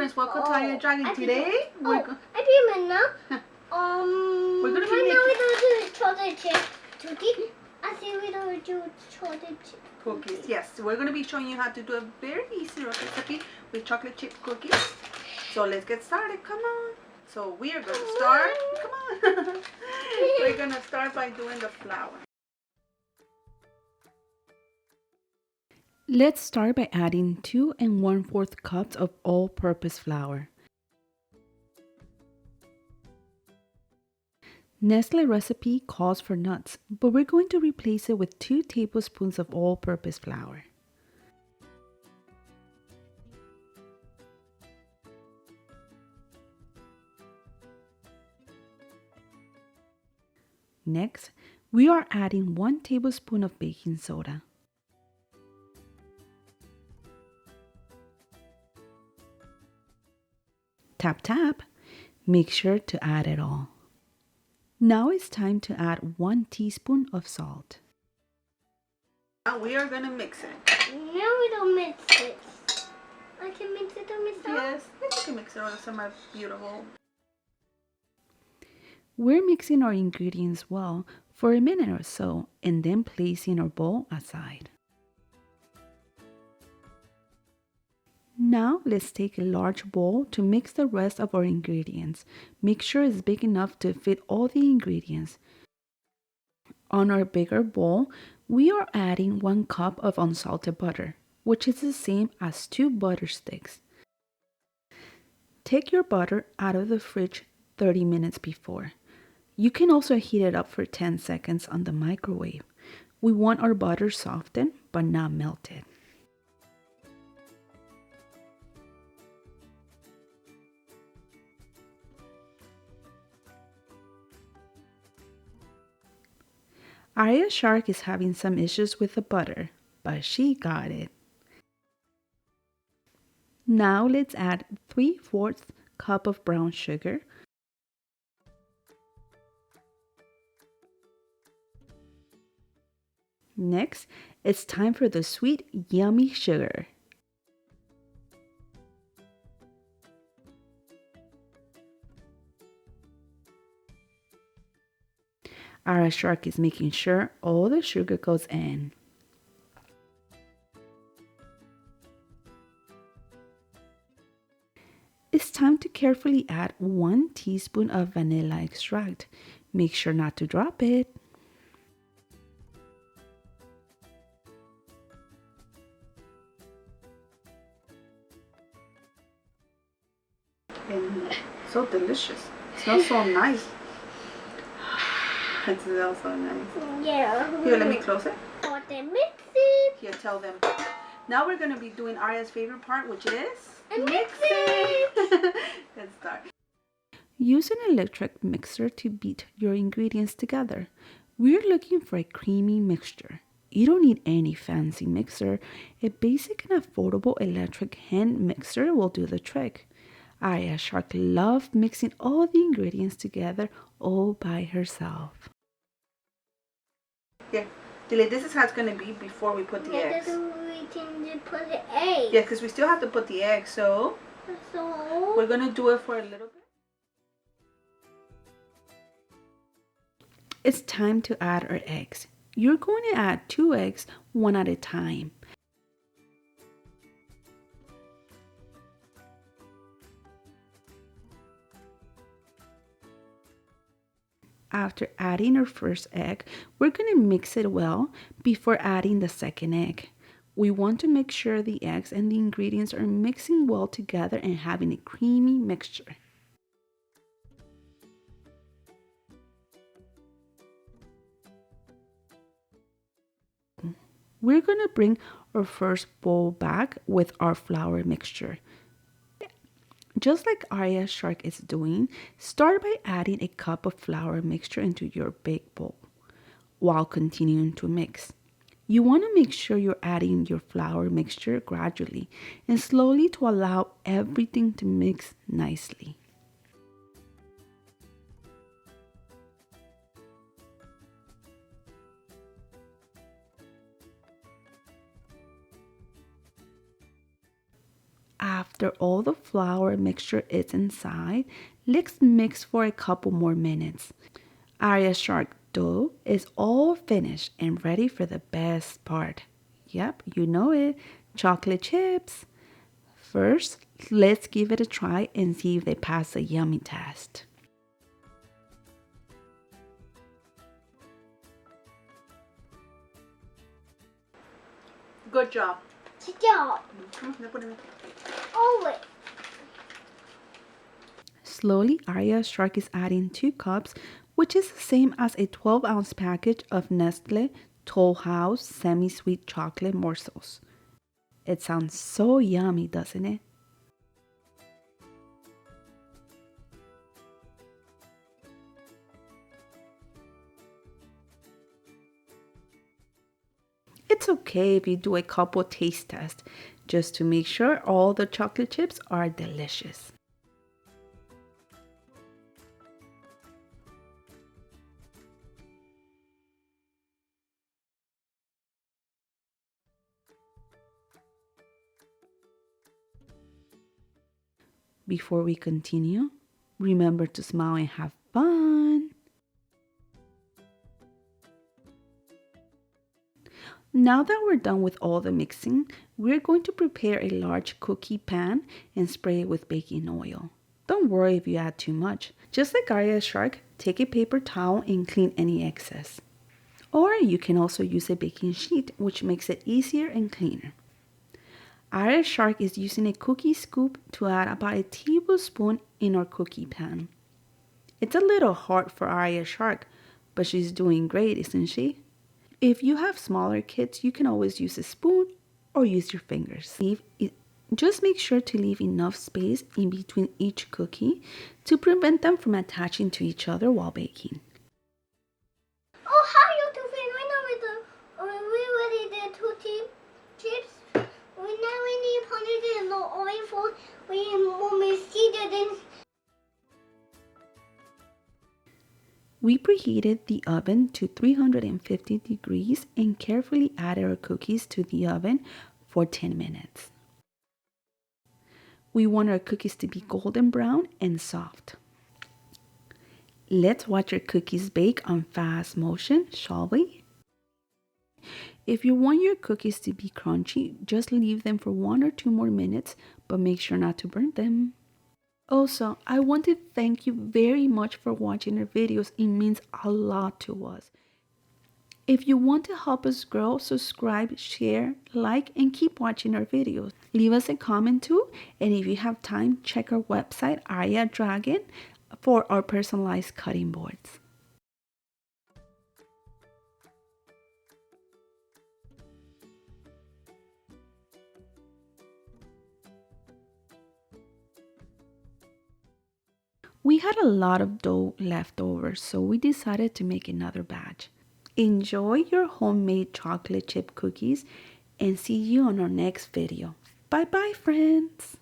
students, welcome to Aria Dragon. Today we're going. I remember now. We're gonna be right now making we're going to do chocolate chip cookie. I think we're going to do chocolate chip cookies. Yes, we're going to be showing you how to do a very easy recipe with chocolate chip cookies. So let's get started. Come on. So we are going to start. Come on. We're going to start by doing the flour. Let's start by adding 2 1/4 cups of all-purpose flour. Nestlé recipe calls for nuts, but we're going to replace it with 2 tablespoons of all-purpose flour. Next, we are adding 1 tablespoon of baking soda. Tap tap. Make sure to add it all. Now it's time to add 1 teaspoon of salt. Now we are going to mix it. Now we don't mix it. I can mix it on myself? Yes, you can mix it on some beautiful. We're mixing our ingredients well for a minute or so and then placing our bowl aside. Now let's take a large bowl to mix the rest of our ingredients. Make sure it's big enough to fit all the ingredients. On our bigger bowl, we are adding 1 cup of unsalted butter, which is the same as 2 butter sticks. Take your butter out of the fridge 30 minutes before. You can also heat it up for 10 seconds on the microwave. We want our butter softened but not melted. Aria Shark is having some issues with the butter, but she got it. Now let's add 3/4 cup of brown sugar, next, it's time for the sweet, yummy sugar. Aria Shark is making sure all the sugar goes in. It's time to carefully add 1 teaspoon of vanilla extract. Make sure not to drop it. And so delicious. It smells so nice. It smells so nice. Yeah. Here, let me close it. Oh, then mix it. Here, tell them. Now we're going to be doing Aria's favorite part, which is mixing. Let's start. Use an electric mixer to beat your ingredients together. We're looking for a creamy mixture. You don't need any fancy mixer. A basic and affordable electric hand mixer will do the trick. Aria Shark loved mixing all the ingredients together all by herself. Yeah, Dilly, this is how it's going to be before we put the eggs. We can put the eggs. Yeah, because we still have to put the eggs, so we're going to do it for a little bit. It's time to add our eggs. You're going to add 2 eggs, 1 at a time. After adding our first egg, we're going to mix it well before adding the second egg. We want to make sure the eggs and the ingredients are mixing well together and having a creamy mixture. We're going to bring our first bowl back with our flour mixture. Just like Aria Shark is doing, start by adding a cup of flour mixture into your big bowl while continuing to mix. You want to make sure you're adding your flour mixture gradually and slowly to allow everything to mix nicely. After all the flour mixture is inside, let's mix for a couple more minutes. Aria Shark dough is all finished and ready for the best part. Yep, you know it, chocolate chips. First, let's give it a try and see if they pass the yummy test. Good job. Good job. Always. Slowly, Aria Shark is adding 2 cups, which is the same as a 12-ounce package of Nestlé Toll House semi-sweet chocolate morsels. It sounds so yummy, doesn't it? It's okay if you do a couple taste tests just to make sure all the chocolate chips are delicious. Before we continue, remember to smile and have fun. Now that we're done with all the mixing, we're going to prepare a large cookie pan and spray it with baking oil. Don't worry if you add too much. Just like Aria Shark, take a paper towel and clean any excess. Or you can also use a baking sheet, which makes it easier and cleaner. Aria Shark is using a cookie scoop to add about a tablespoon in our cookie pan. It's a little hard for Aria Shark, but she's doing great, isn't she? If you have smaller kids, you can always use a spoon or use your fingers. Just make sure to leave enough space in between each cookie to prevent them from attaching to each other while baking. Oh, how you doing? Right now with the we already did two chips. Now we need to put it in the oil for when we see that then. We preheated the oven to 350 degrees and carefully added our cookies to the oven for 10 minutes. We want our cookies to be golden brown and soft. Let's watch our cookies bake on fast motion, shall we? If you want your cookies to be crunchy, just leave them for 1 or 2 more minutes, but make sure not to burn them. Also, I want to thank you very much for watching our videos. It means a lot to us. If you want to help us grow, subscribe, share, like, and keep watching our videos. Leave us a comment too, and if you have time, check our website, Aria Dragon, for our personalized cutting boards. We had a lot of dough left over, so we decided to make another batch. Enjoy your homemade chocolate chip cookies and see you on our next video. Bye bye, friends!